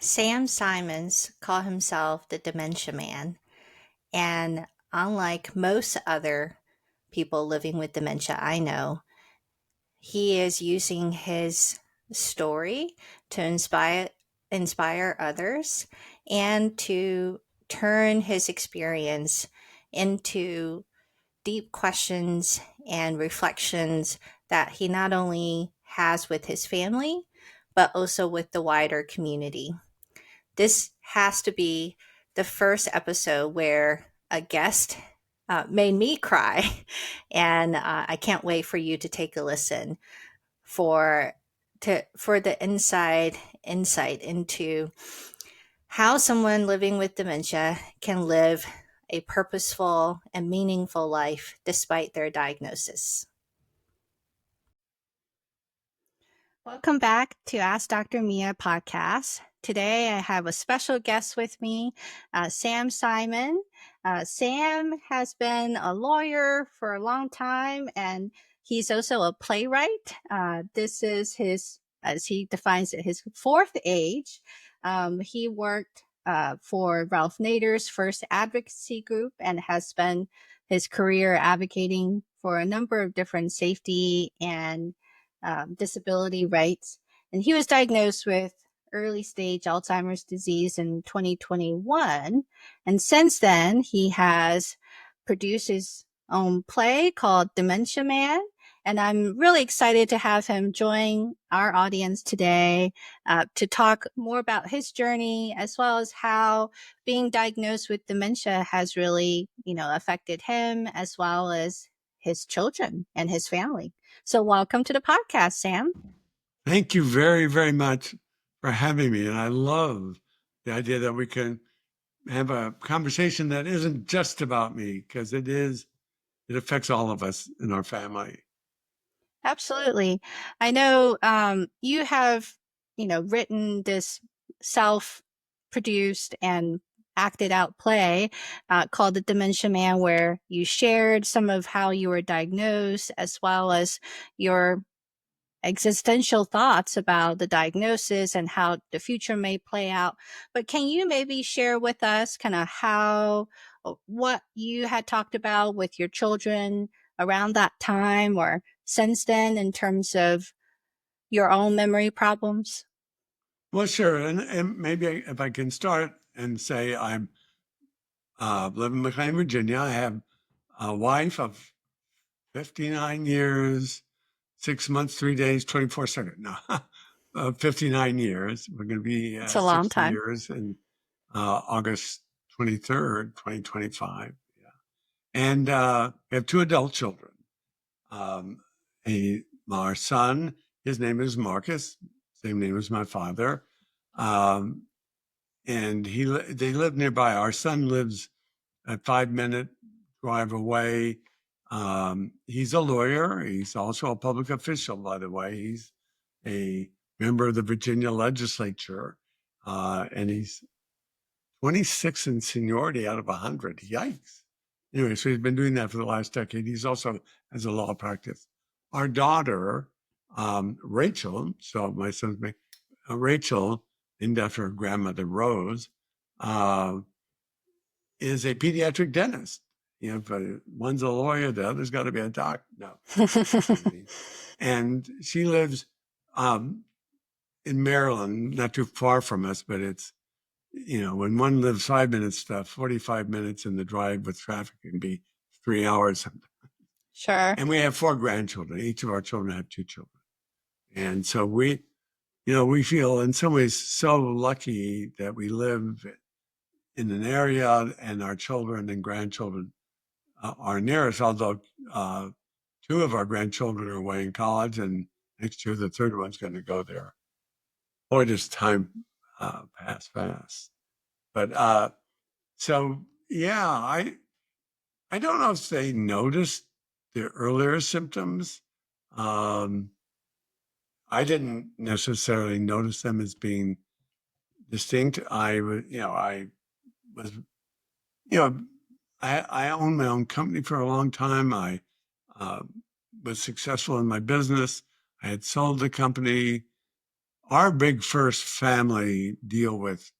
Sam Simons called himself the Dementia Man, and unlike most other people living with dementia I know, he is using his story to inspire others and to turn his experience into deep questions and reflections that he not only has with his family, but also with the wider community. This has to be the first episode where a guest made me cry, and I can't wait for you to take a listen for for the insight into how someone living with dementia can live a purposeful and meaningful life despite their diagnosis. Welcome back to Ask Dr. Mia podcast. Today I have a special guest with me, Sam Simon. Sam has been a lawyer for a long time, and he's also a playwright. This is his, as he defines it, his fourth age. He worked for Ralph Nader's first advocacy group and has spent his career advocating for a number of different safety and disability rights. And he was diagnosed with early stage Alzheimer's disease in 2021. And since then, he has produced his own play called Dementia Man. And I'm really excited to have him join our audience today to talk more about his journey, as well as how being diagnosed with dementia has really, affected him, as well as his children and his family. So welcome to the podcast, Sam. Thank you very, very much for having me. And I love the idea that we can have a conversation that isn't just about me, because it affects all of us in our family. Absolutely. I know you have, written this self-produced and acted out play called The Dementia Man, where you shared some of how you were diagnosed, as well as your existential thoughts about the diagnosis and how the future may play out. But can you maybe share with us kind of what you had talked about with your children around that time or since then in terms of your own memory problems? Well, sure. And maybe if I can start and say I'm live in McLean, Virginia. I have a wife of 59 years, 6 months, 3 days, 24 seconds. No, 59 years. We're going to be It's a long 60 time. years in August 23rd, 2025. Yeah. And we have two adult children. Our son, his name is Marcus, same name as my father. And they live nearby. Our son lives a 5-minute drive away. He's a lawyer. He's also a public official, by the way. He's a member of the Virginia legislature, and he's 26 in seniority out of 100. Yikes. Anyway, so he's been doing that for the last decade. He's also has a law practice. Our daughter, Rachel, so my son's name, Rachel, named after her grandmother, Rose, is a pediatric dentist. But one's a lawyer, the other's got to be a doctor. No. And she lives in Maryland, not too far from us, but it's, when one lives 5 minutes, 45 minutes in the drive with traffic can be 3 hours. Sure. And we have 4 grandchildren. Each of our children have 2 children. And so we feel in some ways so lucky that we live in an area and our children and grandchildren are near us, although 2 of our grandchildren are away in college, and next year the third one's going to go there. Boy, does time pass fast. But so, yeah, I don't know if they noticed the earlier symptoms. I didn't necessarily notice them as being distinct. I owned my own company for a long time. I was successful in my business. I had sold the company our big first family deal with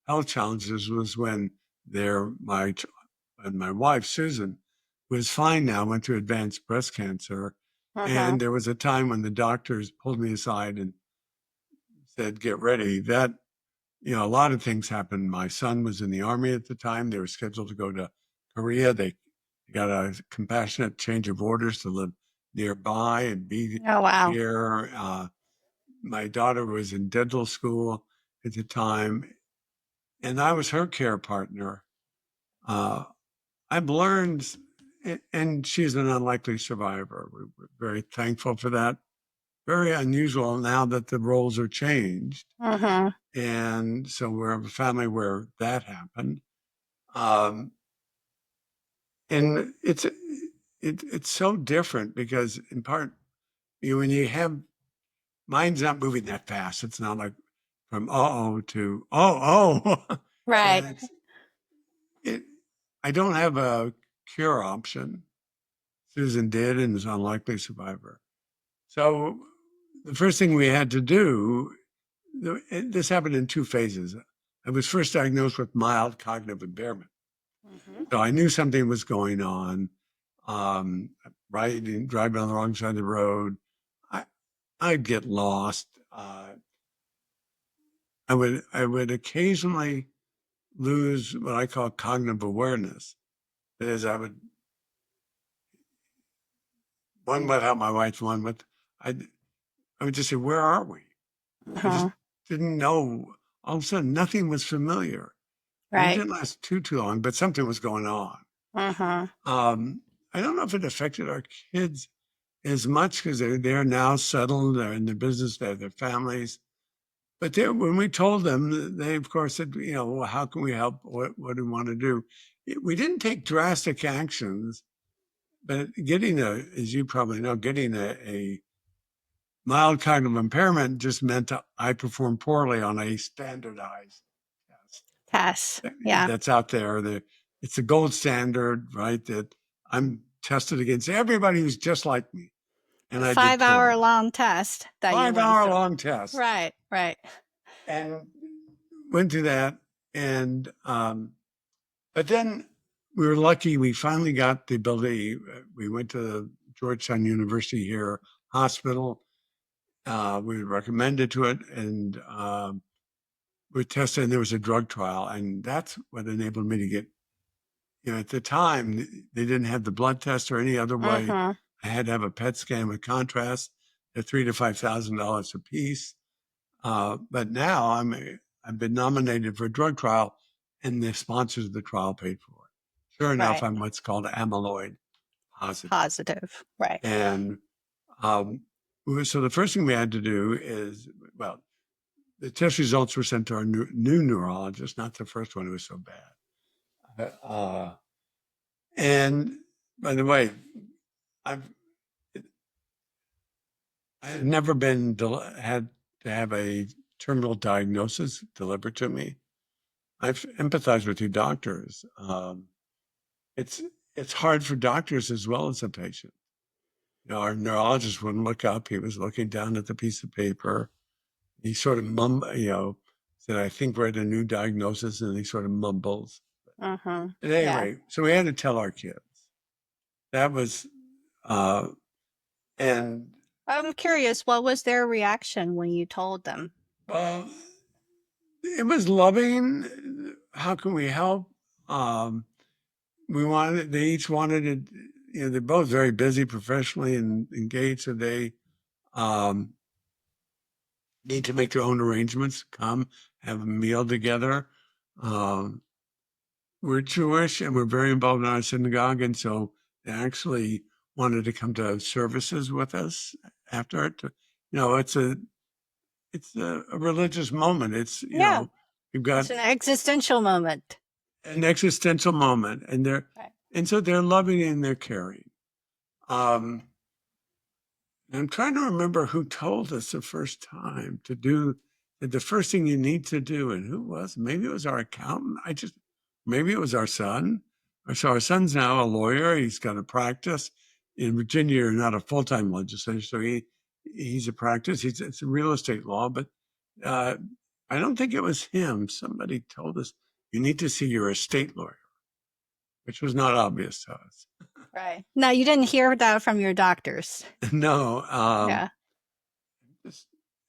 health challenges was when my wife, Susan, was fine now, went through advanced breast cancer. Uh-huh. And there was a time when the doctors pulled me aside and said, get ready. That, a lot of things happened. My son was in the Army at the time. They were scheduled to go to Korea. They got a compassionate change of orders to live nearby and be Oh, wow. here. My daughter was in dental school at the time, and I was her care partner. I've learned, and she's an unlikely survivor. We're very thankful for that. Very unusual now that the roles are changed. Uh-huh. And so we're a family where that happened. Um, and it's so different because in part, when you have, mine's not moving that fast. It's not like from uh-oh to oh. Right. And I don't have a cure option. Susan did and is an unlikely survivor. So the first thing we had to do, this happened in two phases. I was first diagnosed with mild cognitive impairment. Mm-hmm. So I knew something was going on, driving on the wrong side of the road. I'd get lost. I would occasionally lose what I call cognitive awareness. That is, one without my wife, I would just say, where are we? I just Uh-huh. didn't know. All of a sudden, nothing was familiar. And it Right. didn't last too long, but something was going on. Uh-huh. I don't know if it affected our kids as much because they're now settled, they're in their business, they have their families. But when we told them, they of course said, well, how can we help? What do we want to do? We didn't take drastic actions, but as you probably know, getting a mild cognitive impairment just meant I performed poorly on a standardized test Tess. Yeah. that's out there. It's the gold standard, right? That I'm tested against everybody who's just like me. The And I did 5 hour poorly. long test that you went 5 hour through. long test. Right. Right. And went through that. And, but then we were lucky. We finally got the ability. We went to Georgetown University here, hospital. We were recommended to it. And we tested, and there was a drug trial. And that's what enabled me to get, at the time, they didn't have the blood test or any other way. Uh-huh. I had to have a PET scan with contrast. They're $3,000 to $5,000 a piece. But now I've been nominated for a drug trial, and the sponsors of the trial paid for it. Sure enough, Right. I'm what's called amyloid positive. Positive. Right. And so the first thing we had to do is, well, the test results were sent to our new neurologist, not the first one who was so bad. And by the way, I've never had to have a terminal diagnosis delivered to me. I've empathized with you doctors. It's hard for doctors as well as a patient. Our neurologist wouldn't look up. He was looking down at the piece of paper. He sort of said, I think we're at a new diagnosis, and he sort of mumbles. Uh-huh. At any Yeah. rate, so we had to tell our kids. That was, and I'm curious, what was their reaction when you told them? it was loving. How can we help? They each wanted it, they're both very busy professionally and engaged, so they need to make their own arrangements, come have a meal together. We're Jewish and we're very involved in our synagogue, and so they actually wanted to come to services with us after it. It's a religious moment. Yeah. You've got It's an existential moment. an existential moment, and Right. so they're loving and they're caring. Um, I'm trying to remember who told us the first time to do the first thing you need to do, and who was? Maybe it was our accountant. Maybe it was our son. So our son's now a lawyer. He's got a practice in Virginia. You're not a full-time legislator, so he's a practice. It's a real estate law, but I don't think it was him. Somebody told us, you need to see your estate lawyer, which was not obvious to us. Right. No, you didn't hear that from your doctors. No. Yeah.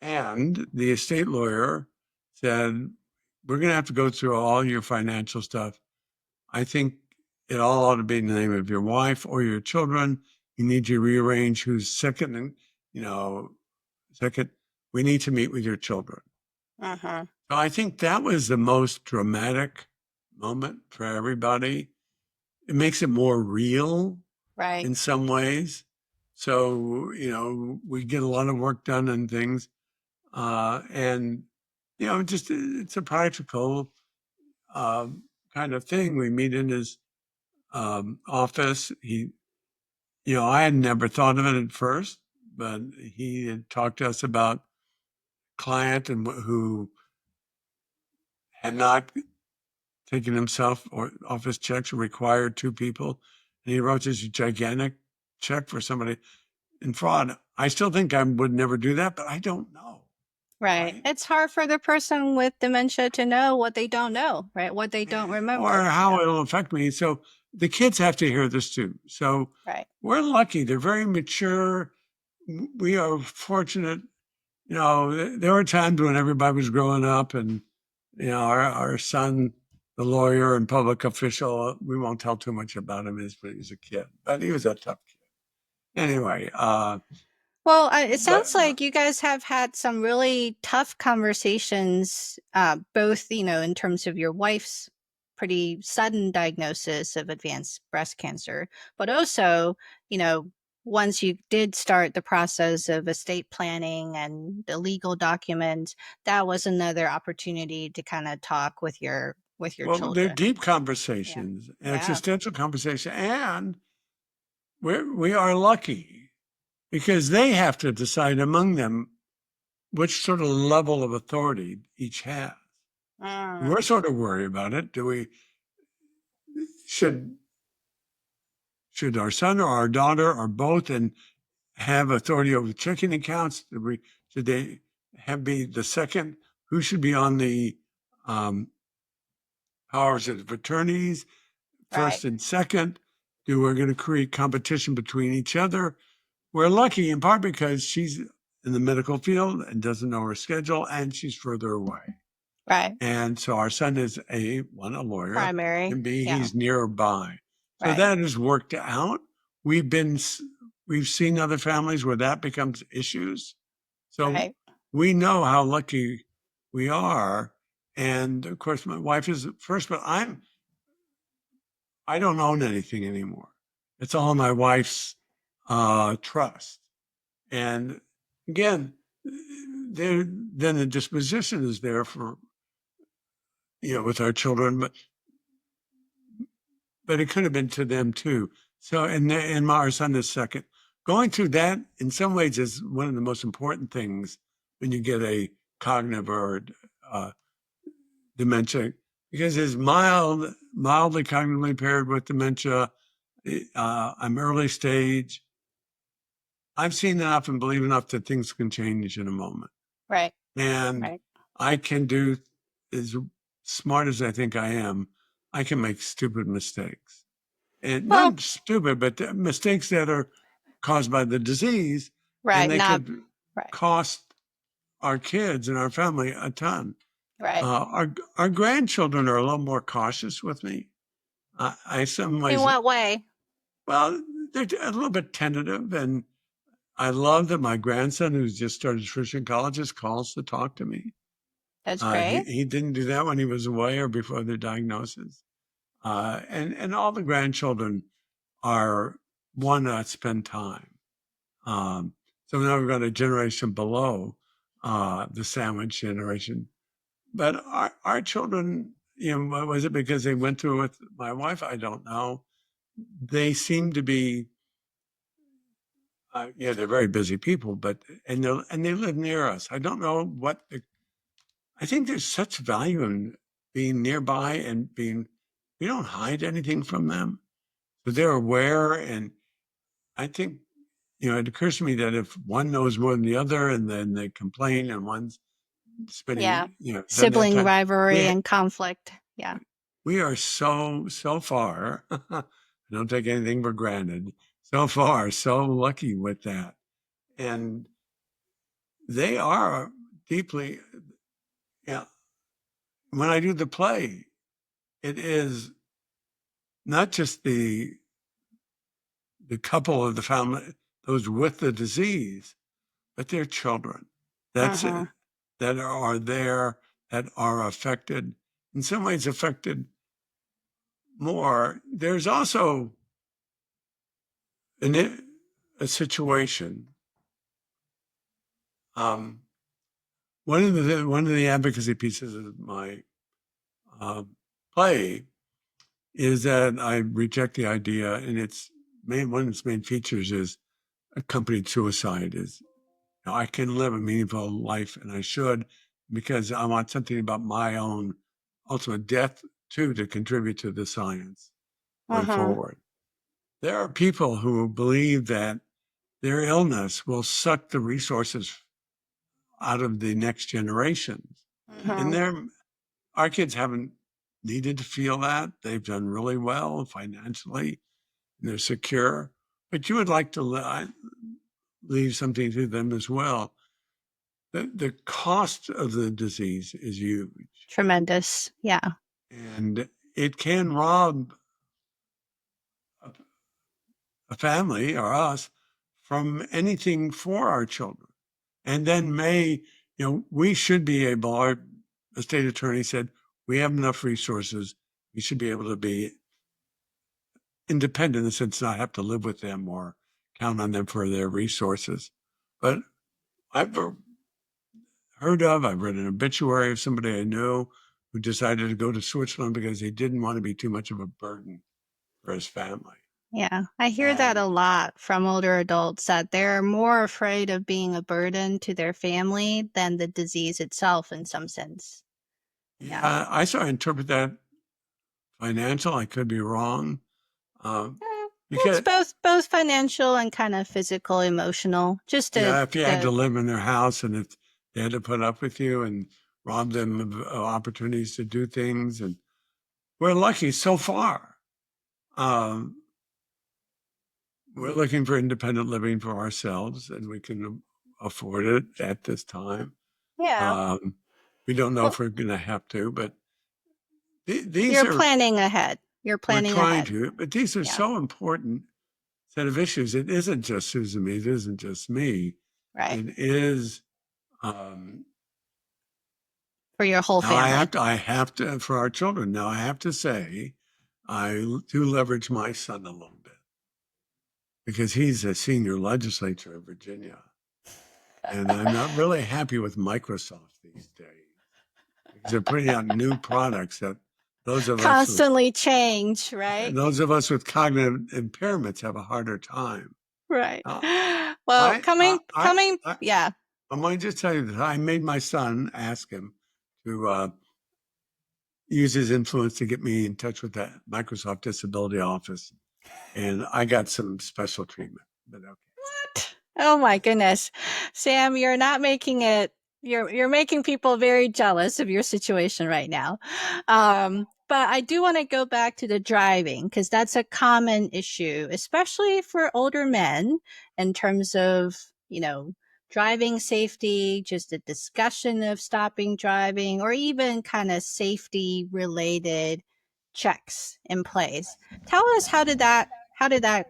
And the estate lawyer said, we're going to have to go through all your financial stuff. I think it all ought to be in the name of your wife or your children. You need to rearrange who's second and, second. We need to meet with your children. Uh-huh. So I think that was the most dramatic moment for everybody. It makes it more real Right. in some ways. So, we get a lot of work done and things. And, just it's a practical kind of thing. We meet in his office. I had never thought of it at first, but he had talked to us about client and who had not taken himself or off his checks required two people. And he wrote this gigantic check for somebody in fraud. I still think I would never do that, but I don't know. Right. It's hard for the person with dementia to know what they don't know, right? What they don't remember. Or how it'll affect me. So the kids have to hear this too. So Right. we're lucky. They're very mature. We are fortunate. There were times when everybody was growing up and, our son, the lawyer and public official, we won't tell too much about him, but he was a kid, but he was a tough kid. Anyway, Well, it sounds but like you guys have had some really tough conversations, both, in terms of your wife's pretty sudden diagnosis of advanced breast cancer, but also, once you did start the process of estate planning and the legal documents, that was another opportunity to kind of talk with your well, they're children. deep Yeah. conversations, Yeah. existential conversation, and we are lucky because they have to decide among them which sort of level of authority each has. We're sort of worried about it. Should our son or our daughter or both and have authority over checking accounts? Should they be the second? Who should be on the powers of attorneys, first Right. and second? We're going to create competition between each other? We're lucky in part because she's in the medical field and doesn't know her schedule, and she's further away. Right. And so our son is a lawyer, Primary. and B, Yeah. he's nearby. So Right. that has worked out. We've seen other families where that becomes issues. So Right. we know how lucky we are. And of course, my wife is first, but I don't own anything anymore. It's all my wife's trust. And again, then the disposition is there for, with our children, but it could have been to them too. So, and our son is second. Going through that in some ways is one of the most important things when you get a cognitive or dementia, because it's mildly cognitively impaired with dementia. I'm early stage. I've seen enough and believe enough that things can change in a moment. Right. And Right. I can do, as smart as I think I am, I can make stupid mistakes. And Well, not stupid, but mistakes that are caused by the disease. right. And they Not could right. cost our kids and our family a ton. Right. Our grandchildren are a little more cautious with me. I some In ways, what way? well, they're a little bit tentative, and I love that my grandson, who's just started Christian colleges, calls to talk to me. That's He great. didn't do that when he was away or before their diagnosis. And all the grandchildren are want to spend time. So now we've got a generation below the sandwich generation. But our children, was it because they went through it with my wife? I don't know. They seem to be, they're very busy people, but and they live near us. I don't know I think there's such value in being nearby and we don't hide anything from them. So they're aware. And I think, it occurs to me that if one knows more than the other and then they complain and one's Yeah. spending, spend that Sibling time. rivalry We and conflict. Yeah. we are so far. I don't take anything for granted. So far, so lucky with that, and they are deeply. Yeah, when I do the play, it is not just the couple of the family, those with the disease, but their children. That's Mm-hmm. it, that are there, that are affected, in some ways affected more. There's also a situation. Um, one of the advocacy pieces of my play is that I reject the idea, and one of its main features is accompanied suicide. Is I can live a meaningful life, and I should, because I want something about my own ultimate death too to contribute to the science going Mm-hmm. forward. There are people who believe that their illness will suck the resources out of the next generations. And Mm-hmm. our kids haven't needed to feel that. They've done really well financially, and they're secure. But you would like to leave something to them as well. The cost of the disease is huge, Tremendous. Yeah. and it can rob a, a family or us from anything for our children. And then we should be able, the state attorney said, we have enough resources. We should be able to be independent in the sense not have to live with them or count on them for their resources. But I've I've read an obituary of somebody I knew who decided to go to Switzerland because he didn't want to be too much of a burden for his family. Yeah. I hear that a And lot from older adults that they're more afraid of being a burden to their family than the disease itself in some sense. Yeah. I sort of interpret that financial. I could be wrong. It's Because both financial and kind of physical, emotional. Just to if you had to the live in their house and if they had to put up with you and rob them of opportunities to do things, and we're lucky so far. Um, we're looking for independent living for ourselves, and we can afford it at this time. yeah. Um, we don't know Well, if we're going to have to, but these you're are, planning ahead. You're we're planning trying ahead. to, but these are Yeah. so important set of issues. It isn't just Susan me. It isn't just me. Right. It is, um, For your whole now family. I have to, for our children. Now I have to say, I do leverage my son a little bit because he's a senior legislator of Virginia. And I'm not really happy with Microsoft these days because they're putting out new products that those of us with Constantly change, right? cognitive impairments have a harder time. Right. Uh, Well, I, yeah. I'm going to just tell you that I made my son ask him to use his influence to get me in touch with the Microsoft Disability Office, and I got some special treatment. But okay. What? Oh my goodness. Sam, you're not making it you're making people very jealous of your situation right now. But I do want to go back to the driving because that's a common issue, especially for older men in terms of, driving safety, just a discussion of stopping driving, or even kind of safety related checks in place. Tell us how did that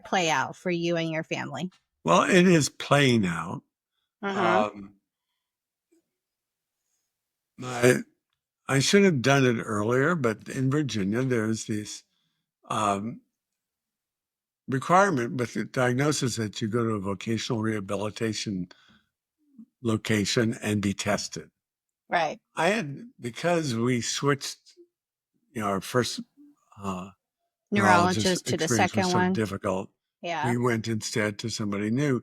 play out for you and your family? Well, it is playing out. Uh-huh. Um, I should have done it earlier, but in Virginia, there's this um, requirement with the diagnosis that you go to a vocational rehabilitation location and be tested. Right. Because we switched, our first neurologist Neurologist to the experience was second so one. difficult. Yeah. We went instead to somebody new.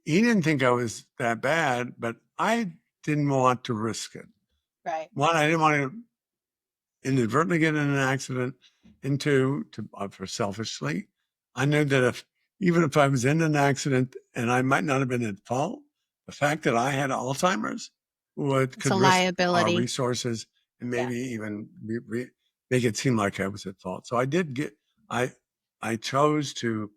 He didn't think I was that bad, but I didn't want to risk it. Right. One, I didn't want to inadvertently get in an accident. And two, for selfishly, I knew that even if I was in an accident and I might not have been at fault, the fact that I had Alzheimer's would It's a could risk our liability. resources and Yeah. maybe even make it seem like I was at fault. So I chose to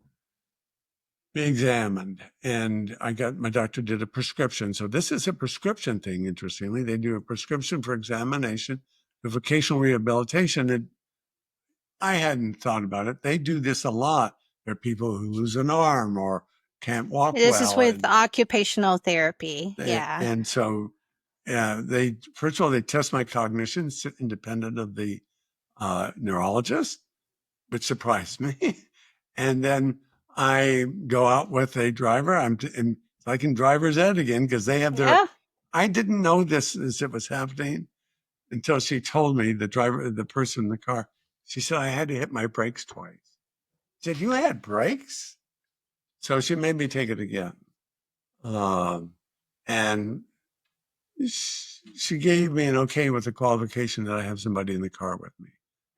be examined, and my doctor did a prescription. So this is a prescription thing. Interestingly, they do a prescription for examination, the vocational rehabilitation. And I hadn't thought about it. They do this a lot. There are people who lose an arm or can't walk This is well, with occupational therapy. Yeah. and so they first of all they test my cognition independent of the neurologist, which surprised me. And then I go out with a driver. And I can driver's ed again because they have their. Yeah. I didn't know this as it was happening until she told me, the person in the car. She said I had to hit my brakes twice. She said, "You had brakes?" So she made me take it again. And she gave me an okay with the qualification that I have somebody in the car with me,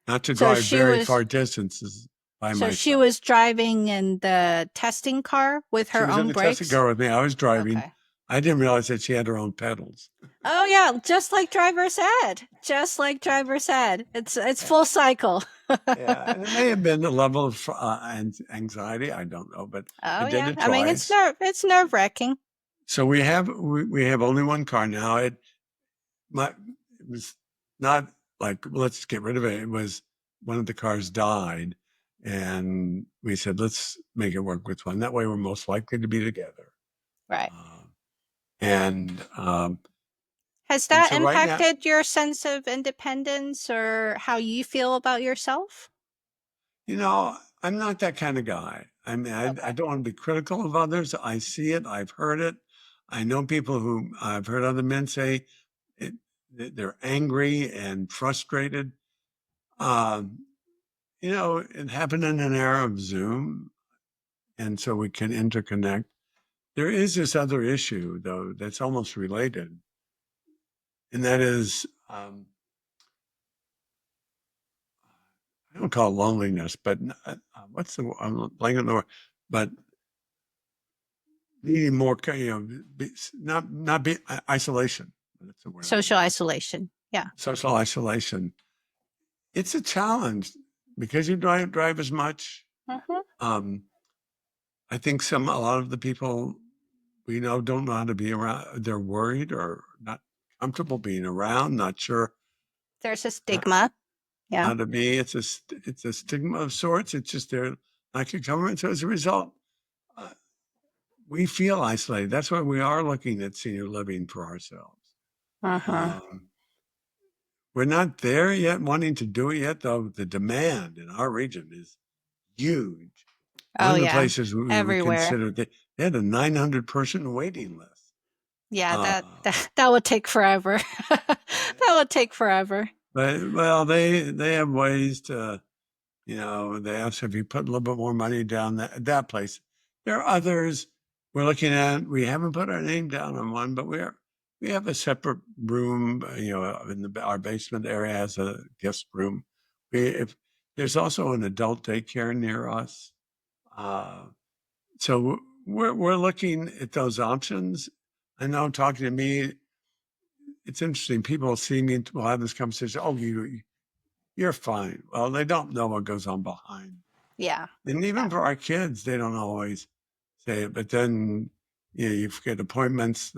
not to So drive she very was far distances by so myself. she was driving in the testing car with She her was in own the testing brakes? car with me. I was driving. Okay. I didn't realize that she had her own pedals. Oh yeah, just like driver said. Just like driver said. It's full cycle. Yeah, and it may have been a level of anxiety. I don't know, but I Oh did yeah. it I mean, twice. it's nerve-wracking. So we have only one car now. It was not like, let's get rid of it. It was one of the cars died, and we said, let's make it work with one. That way, we're most likely to be together. Right. And Has that so right now, impacted your sense of independence or how you feel about yourself? I'm not that kind of guy. I mean, I Okay. don't want to be critical of others. I see it. I've heard it. I know people who I've heard other men say they're angry and frustrated. It happened in an era of Zoom, and so we can interconnect. There is this other issue, though, that's almost related, and that is, I don't call it loneliness, but what's the, I'm blanking on the word, but needing more, not be isolation. That's the word. Social isolation. Yeah. Social isolation. It's a challenge because you don't drive as much. Mm-hmm. I think a lot of the people we know don't know how to be around. They're worried or not comfortable being around, not sure There's a uh, stigma. Yeah. how to be. It's a stigma of sorts. It's just they're like your government. So as a result, uh, we feel isolated. That's why we are looking at senior living for ourselves. Uh-huh. We're not there yet, wanting to do it yet, though the demand in our region is huge. One Oh of the yeah. places we Everywhere. considered, they had a 900-person waiting list. Yeah, Uh, that would take forever. That would take forever. But well, they have ways to, they ask if you put a little bit more money down that place. There are others we're looking at. We haven't put our name down on one, but we have a separate room. In our basement area has a guest room. If there's also an adult daycare near us, so we're looking at those options. I know talking to me, it's interesting. People see me, we'll have this conversation. Oh, you're fine. Well, they don't know what goes on behind. Yeah. And even Yeah. for our kids, they don't always say it. But then, you forget appointments.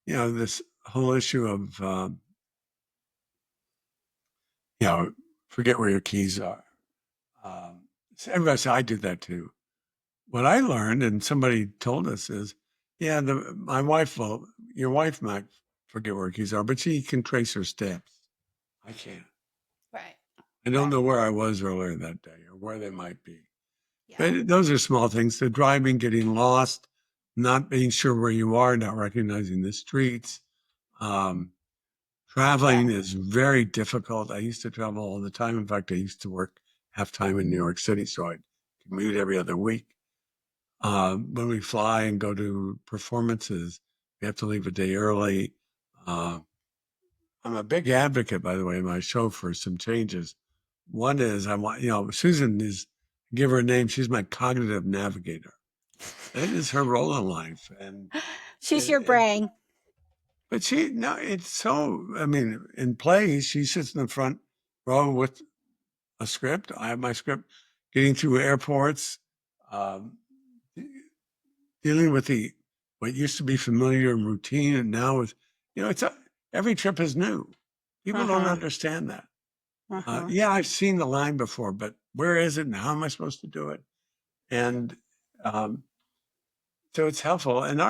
This whole issue of, forget where your keys are. So everybody says, I do that too. What I learned, and somebody told us, is, yeah, your wife might forget where her keys are, but she can trace her steps. I can't. Right. I don't know where I was earlier that day or where they might be. Yeah. But those are small things. The driving, getting lost, not being sure where you are, not recognizing the streets. Traveling is very difficult. I used to travel all the time. In fact, I used to work half time in New York City, so I'd commute every other week. When we fly and go to performances, we have to leave a day early. I'm a big advocate, by the way, in my show for some changes. One is I want, Susan give her a name. She's my cognitive navigator. That is her role in life. And She's your brain. But it's so, I mean, in plays, she sits in the front row with a script. I have my script, getting through airports, um, dealing with what used to be familiar and routine, and now is, every trip is new. People don't Uh-huh. understand that. Uh-huh. Yeah, I've seen the line before, but where is it and how am I supposed to do it? And um, so it's helpful, and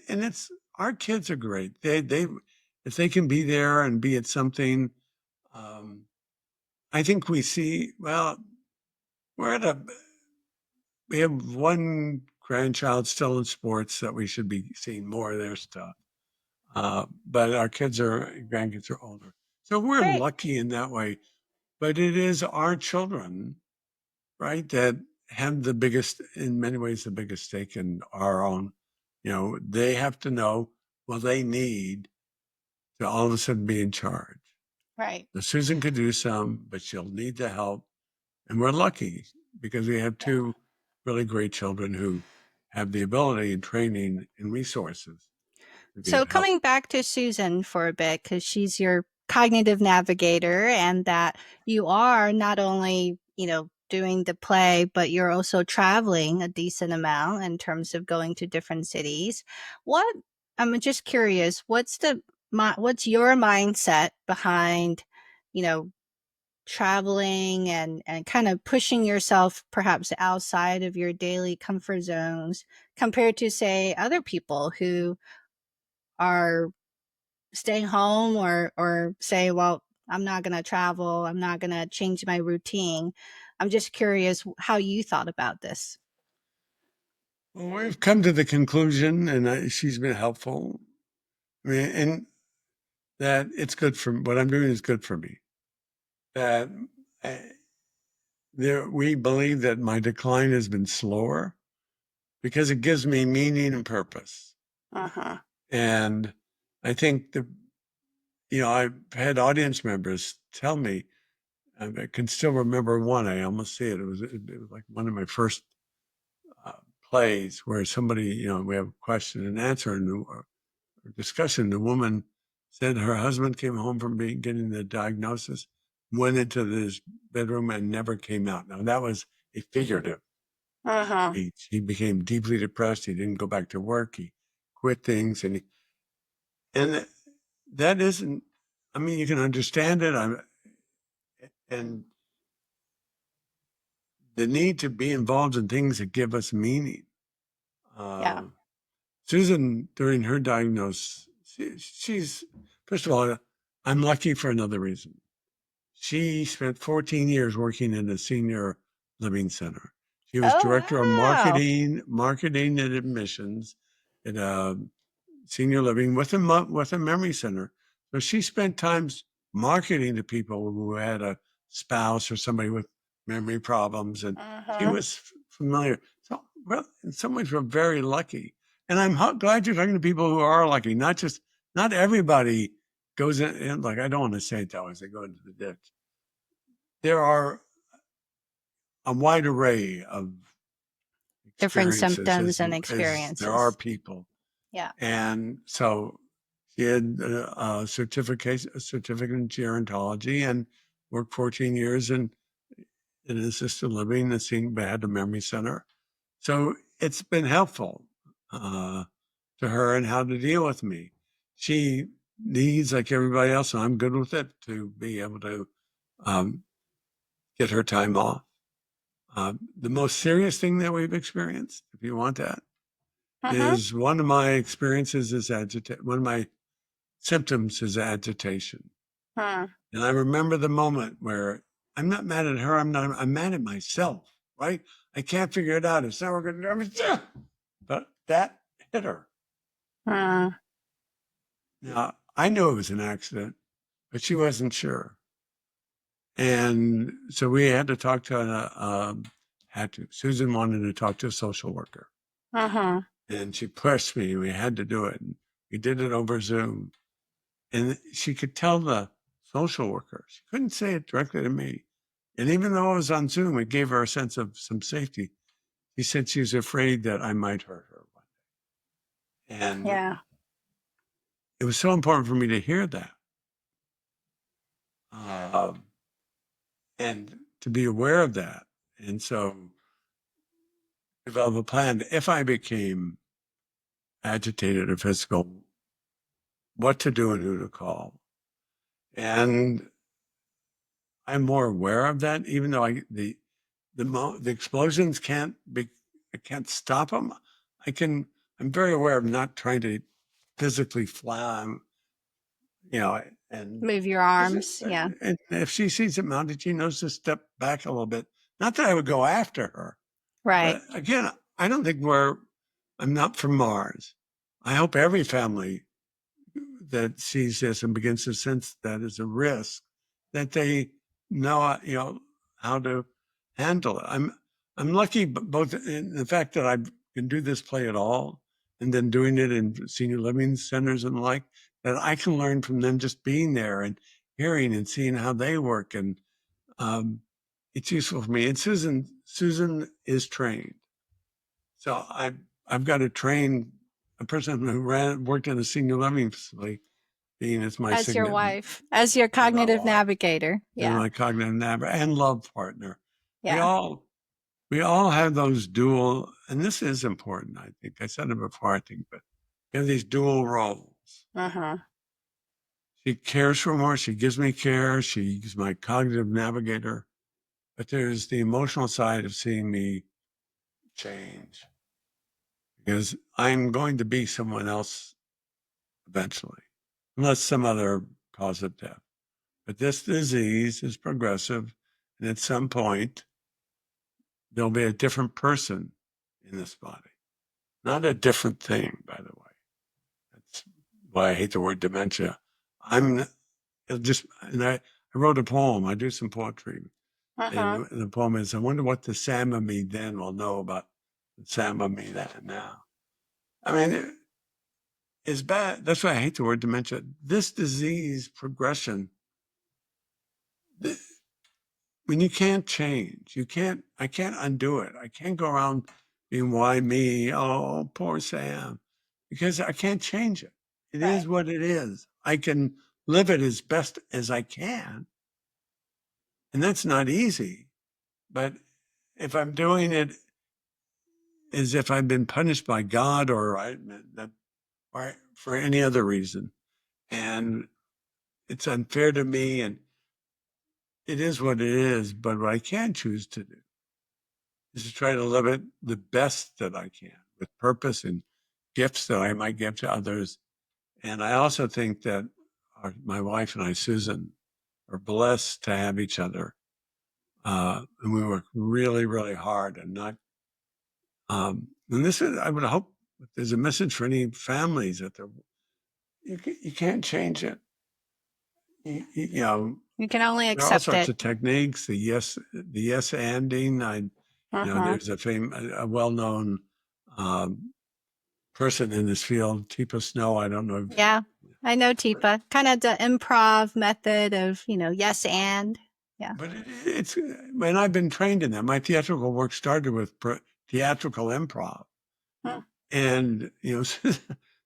it's our kids are great. They if they can be there and be at something, um, I think we see. Well, we're at a we have one grandchild still in sports that we should be seeing more of their stuff. But our grandkids are older. So we're Great. lucky in that way. But it is our children, right, that have in many ways, the biggest stake in our own. They have to know, well, they need to all of a sudden be in charge. Right. Now, Susan could do some, but she'll need the help. And we're lucky because we have Yeah. two really great children who have the ability and training and resources to be So of help. coming back to Susan for a bit, because she's your cognitive navigator, and that you are not only, doing the play, but you're also traveling a decent amount in terms of going to different cities. What I'm just curious, what's your mindset behind, you know, traveling and kind of pushing yourself perhaps outside of your daily comfort zones compared to say other people who are staying home or say, well, I'm not going to travel, I'm not going to change my routine. I'm just curious how you thought about this. Well, we've come to the conclusion, and she's been helpful. I mean, and that it's good for what I'm doing is good for me. That uh, we believe that my decline has been slower because it gives me meaning and purpose. Uh-huh. And I think I've had audience members tell me, I can still remember one. I almost see it. It was like one of my first uh, plays where somebody, we have a question and answer or discussion. The woman said her husband came home from getting the diagnosis, went into his bedroom and never came out. Now that was a figurative Uh-huh. speech. He became deeply depressed. He didn't go back to work. He quit things, and that isn't. I mean, you can understand it. And the need to be involved in things that give us meaning. Yeah. Uh, Susan, during her diagnosis, she's, first of all, I'm lucky for another reason. She spent 14 years working in a senior living center. She was Oh, director of wow. marketing and admissions at a senior living with a memory center. So she spent times marketing to people who had a spouse or somebody with memory problems, and she Uh-huh. was familiar. So, well, in some ways, we're very lucky, and I'm glad you're talking to people who are lucky. Not everybody goes in. Like, I don't want to say it that way as they go into the ditch. There are a wide array of Different experiences symptoms as and there are experiences. people. Yeah. And so she had a certificate in gerontology and worked 14 years in assisted living and had a memory center. So it's been helpful to her and how to deal with me. She needs, like everybody else, and I'm good with it, to be able to um, get her time off. The most serious thing that we've experienced, if you want that, Uh-huh. is one of my experiences is one of my symptoms is agitation. Huh. And I remember the moment where I'm not mad at her. I'm mad at myself, right? I can't figure it out. It's not working. But that hit her. Huh. Now, I knew it was an accident, but she wasn't sure. And so we had to talk to Susan wanted to talk to a social worker. Uh-huh. And she pushed me. We had to do it. And we did it over Zoom. And she could tell the social worker, she couldn't say it directly to me. And even though I was on Zoom, it gave her a sense of some safety. She said she was afraid that I might hurt her one day. And Yeah. it was so important for me to hear that. And to be aware of that. And so develop a plan. If I became agitated or physical, what to do and who to call. And I'm more aware of that, even though the explosions I can't stop them. I'm very aware of not trying to physically flam, and Move your arms. Yeah. and if she sees it mounted, she knows to step back a little bit. Not that I would go after her, Right. but again, I don't think I'm not from Mars. I hope every family that sees this and begins to sense that as a risk, that they know, how to handle it. I'm lucky both in the fact that I can do this play at all, and then doing it in senior living centers and the like, that I can learn from them just being there and hearing and seeing how they work. And it's useful for me. And Susan is trained. So I've got to train a person who worked in a senior living facility, being as my As your wife, as your cognitive navigator. and Yeah. my cognitive navigator and love partner. Yeah. We all have those dual, and this is important. I think I said it before. But we have these dual roles. Uh-huh. She cares for more. She gives me care. She's my cognitive navigator. But there's the emotional side of seeing me change, because I'm going to be someone else eventually, unless some other cause of death. But this disease is progressive, and at some point, there'll be a different person in this body, not a different thing, by the way. That's why I hate the word dementia. And I wrote a poem. I do some poetry. Uh-huh. And the poem is, I wonder what the Sam of me then will know about the Sam of me that now. I mean, it's bad. That's why I hate the word dementia. This disease progression, when you can't change, I can't undo it. I can't go around being, why me? Oh, poor Sam. Because I can't change it. It is what it is. I can live it as best as I can. And that's not easy. But if I'm doing it as if I've been punished by God or for any other reason, and it's unfair to me, and it is what it is, but what I can choose to do is to try to live it the best that I can, with purpose and gifts that I might give to others. And I also think that my wife and I, Susan, are blessed to have each other. And we work really, really hard, and not, and this is, I would hope, if there's a message for any families that you can't change it. You can only There are all accept sorts it. of techniques. The yes anding. There's a well-known person in this field, Teepa Snow. I don't know. Yeah, I know Teepa. Kind of the improv method of, yes and. Yeah. But and I've been trained in that. My theatrical work started with theatrical improv. And,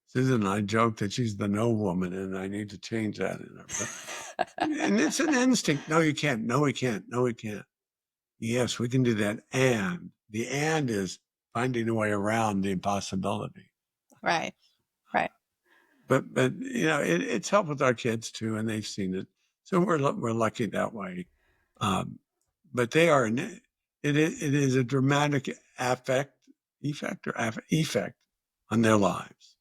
Susan and I joke that she's the no woman, and I need to change that in her. But, and it's an instinct. No, you can't. No, we can't. No, we can't. Yes, we can do that. And the and is finding a way around the impossibility. Right. But it's helped with our kids too, and they've seen it. So we're lucky that way. But they are. It is a dramatic effect on their lives.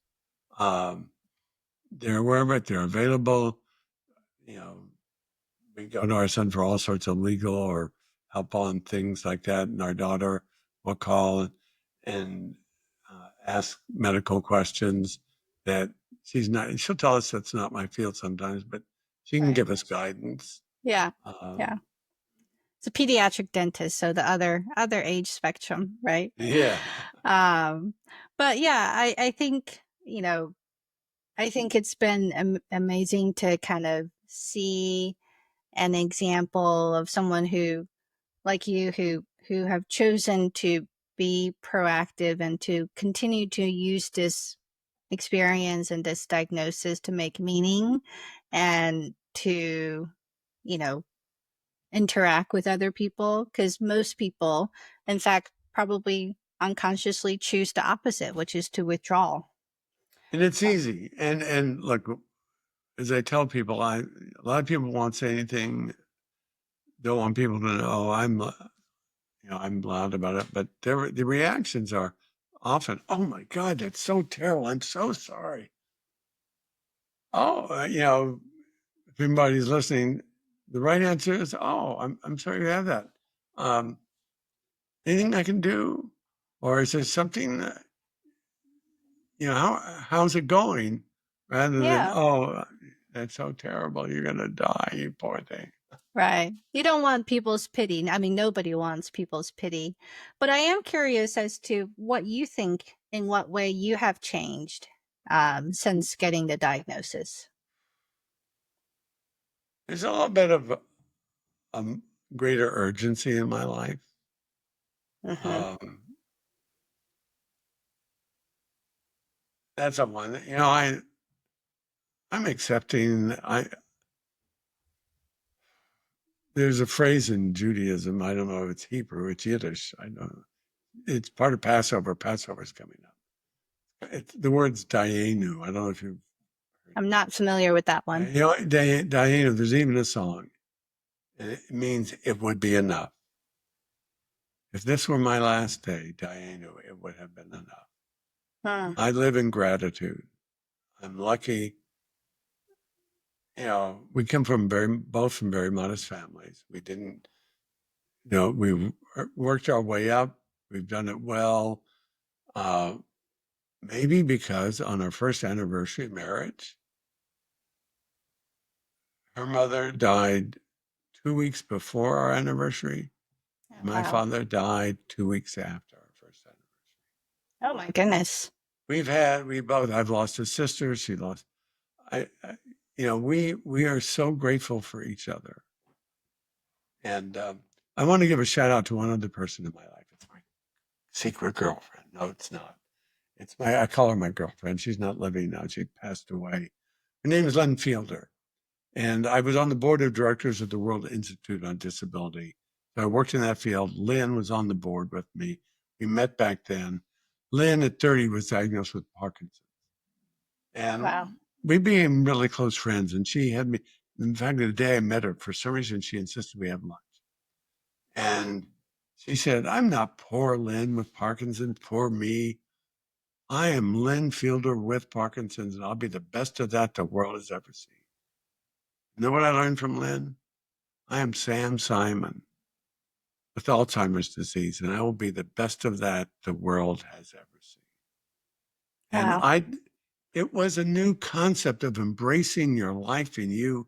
They're aware of it. They're available. We go to our son for all sorts of legal or help on things like that. And our daughter will call and ask medical questions that she'll tell us that's not my field sometimes, but she can give us guidance. Yeah. Yeah. It's a pediatric dentist, so the other age spectrum, right? Yeah. But yeah, I think, I think it's been amazing to kind of see an example of someone who, like you, who have chosen to be proactive and to continue to use this experience and this diagnosis to make meaning and to, you know, interact with other people, because most people, in fact, probably unconsciously choose the opposite, which is to withdraw. And it's easy. And look, as I tell people, a lot of people won't say anything. Don't want people to know I'm loud about it. But the reactions are often, "Oh my God, that's so terrible. I'm so sorry." Oh, if anybody's listening, the right answer is, "Oh, I'm sorry you have that. Um, Anything I can do, or is there something that, how's it going?" Rather than, Yeah. "Oh, that's so terrible. You're gonna die, you poor thing." Right. You don't want people's pity. I mean, nobody wants people's pity. But I am curious as to what you think, in what way you have changed since getting the diagnosis. There's a little bit of greater urgency in my life. Hmm. Um, that's a one. I'm accepting. There's a phrase in Judaism. I don't know if it's Hebrew, it's Yiddish. I don't know. It's part of Passover. Passover's coming up. The word's Dayenu. I don't know if you've heard I'm that. not familiar with that one. Dayenu, there's even a song. And it means it would be enough. If this were my last day, Dayenu, it would have been enough. Hmm. I live in gratitude. I'm lucky. We come from both from very modest families. We didn't, we worked our way up. We've done it well. Uh, Maybe because on our first anniversary of marriage, her mother died 2 weeks before our anniversary. Oh, My wow. father died 2 weeks after our first anniversary. Oh, my goodness. I've lost a sister. She lost, we are so grateful for each other. And I want to give a shout out to one other person in my life. It's my secret girlfriend. No, it's not. I call her my girlfriend. She's not living now. She passed away. Her name is Len Fielder. And I was on the board of directors of the World Institute on Disability. So I worked in that field. Lynn was on the board with me. We met back then. Lynn at 30 was diagnosed with Parkinson's. And Wow. we became really close friends. And she had me, in fact, the day I met her, for some reason, she insisted we have lunch. And she said, "I'm not poor Lynn with Parkinson's, poor me. I am Lynn Fielder with Parkinson's, and I'll be the best of that the world has ever seen." You know what I learned from Lynn? I am Sam Simon with Alzheimer's disease, and I will be the best of that the world has ever seen. And Wow. it was a new concept of embracing your life and you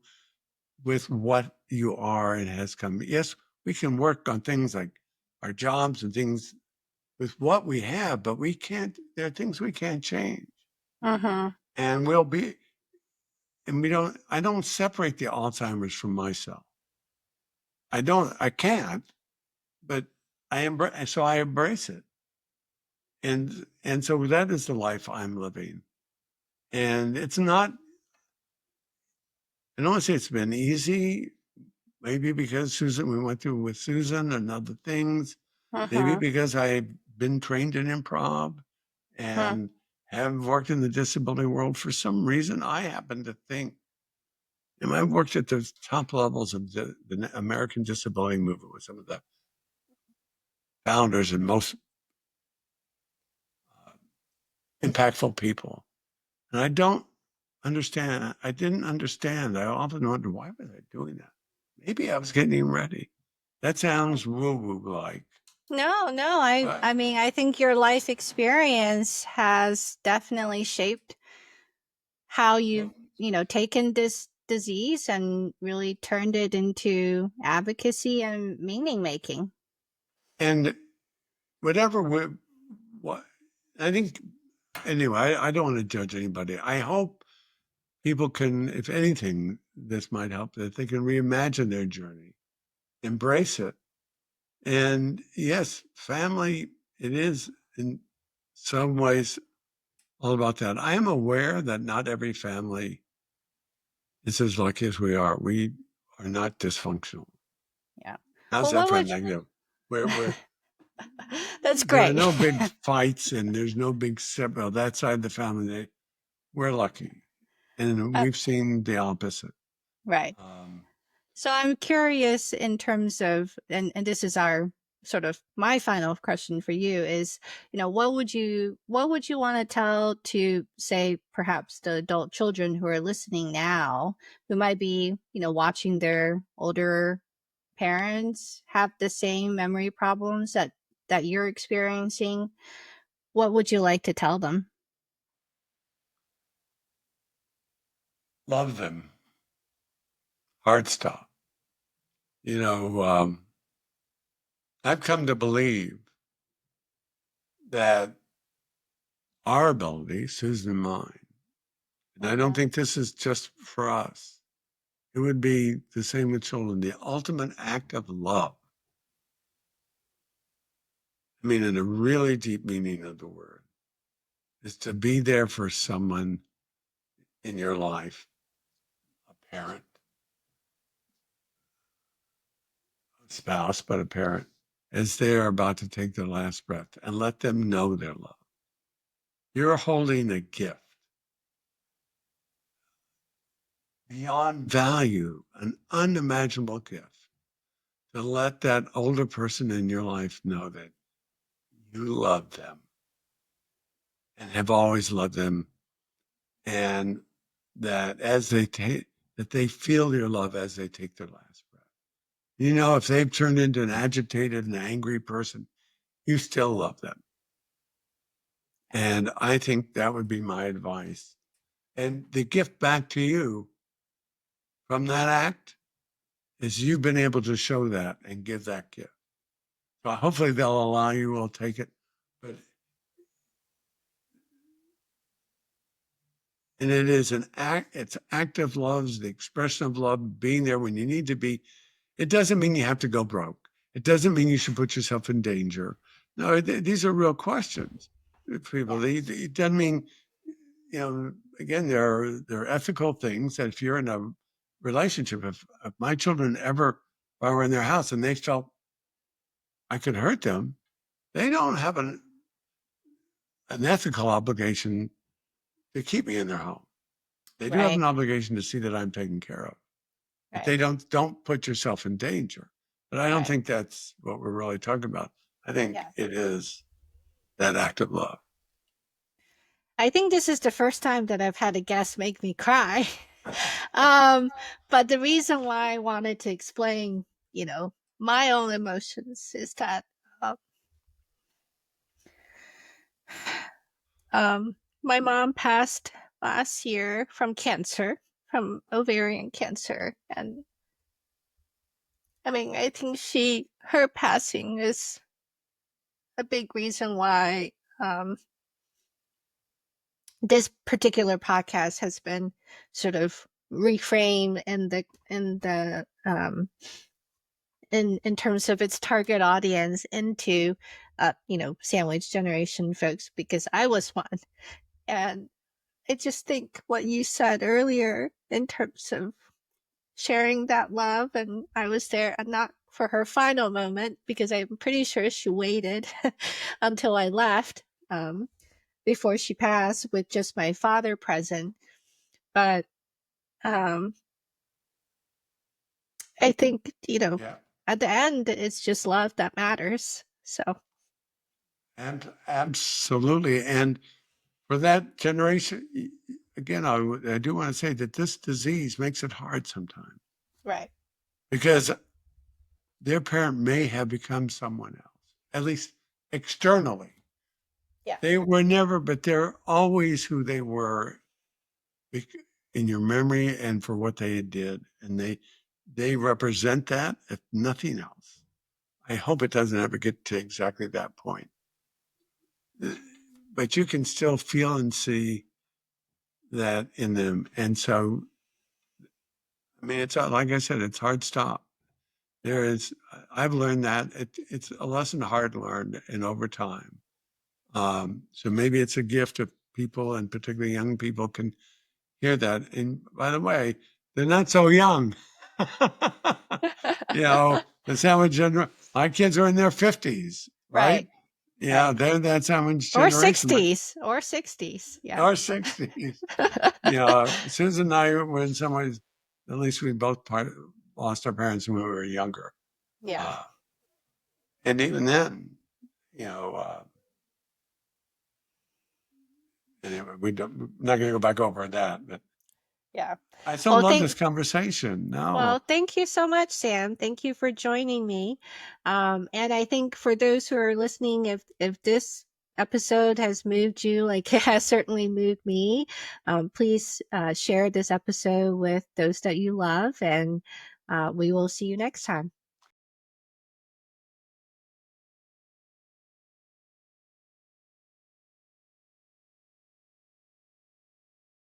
with what you are and has come. Yes, we can work on things like our jobs and things with what we have, but there are things we can't change. Hmm. And I don't separate the Alzheimer's from myself. I can't, but I embrace it. And so that is the life I'm living. And it's not, I don't want to say it's been easy, maybe because we went through with Susan and other things, maybe Hmm. because I've been trained in improv and have worked in the disability world. For some reason, I happen to think, and I've worked at the top levels of the American disability movement with some of the founders and most uh, impactful people. And I didn't understand. I often wonder, why was I doing that? Maybe I was getting ready. That sounds woo-woo like. No, no. I, But I mean, I think your life experience has definitely shaped how you've, taken this disease and really turned it into advocacy and meaning making. and whatever what I think anyway, I don't want to judge anybody. I hope people can, if anything, this might help, that they can reimagine their journey, embrace it. And yes, family, it is in some ways all about that. I am aware that not every family is as lucky as we are. We are not dysfunctional. Yeah. How's Well, that what for a would negative? We're That's there are great. no big fights and there's no big well, that side of the family. We're lucky, and Uh, we've seen the opposite. right. Um, So I'm curious in terms of, and this is our sort of my final question for you is, what would you want to tell to, say, perhaps the adult children who are listening now, who might be, watching their older parents have the same memory problems that you're experiencing? What would you like to tell them? love them. Hard stop. You know, I've come to believe that our ability, Susan and mine, and I don't Mhm. think this is just for us. It would be the same with children. The ultimate act of love, I mean, in a really deep meaning of the word, is to be there for someone in your life, a parent, a spouse, but a parent, as they are about to take their last breath, and let them know their love. You're holding a gift beyond value, an unimaginable gift, to let that older person in your life know that you love them and have always loved them, and that as they take, that they feel your love as they take their last breath. You know, if they've turned into an agitated and angry person, you still love them. And I think that would be my advice. And the gift back to you from that act is you've been able to show that and give that gift. So hopefully they'll allow you, will take it. But and it is an act, it's active love, the expression of love, being there when you need to be. It doesn't mean you have to go broke. It doesn't mean you should put yourself in danger. No, these are real questions with people. It doesn't mean, again, there are ethical things that if you're in a relationship, if my children ever, if I were in their house and they felt I could hurt them, they don't have an ethical obligation to keep me in their home. They do have Right. an obligation to see that I'm taken care of. But Right. they don't put yourself in danger. But I don't Right. think that's what we're really talking about. I think Yes. it is that act of love. I think this is the first time that I've had a guest make me cry. um, but the reason why I wanted to explain, my own emotions is that uh, um, my mom passed last year from cancer, from ovarian cancer, and I mean, I think her passing is a big reason why this particular podcast has been sort of reframed in terms of its target audience into sandwich generation folks, because I was one. And I just think what you said earlier in terms of sharing that love, and I was there, and not for her final moment, because I'm pretty sure she waited until I left, before she passed, with just my father present. But um I think, Yeah. at the end, it's just love that matters. So, And absolutely. And for that generation, again, I do want to say that this disease makes it hard sometimes right. because their parent may have become someone else, at least externally. Yeah. They were never, but they're always who they were in your memory and for what they did. And they represent that, if nothing else. I hope it doesn't ever get to exactly that point. But you can still feel and see that in them. And so, I mean, it's like I said, it's hard stop. There is, I've learned that it's a lesson hard learned and over time. So maybe it's a gift of people, and particularly young people, can hear that. And by the way, they're not so young. The sandwich generation, my kids are in their 50s, right? Yeah, right. they're that sandwich Or generation. 60s. Or 60s. Yeah. Or 60s. Susan and I were in some ways, at least we both lost our parents when we were younger. Yeah. And even then, anyway, we're not going to go back over that. But Yeah. I still love this conversation. Well, thank you so much, Sam. Thank you for joining me. And I think for those who are listening, if this episode has moved you, like it has certainly moved me, please share this episode with those that you love, and we will see you next time.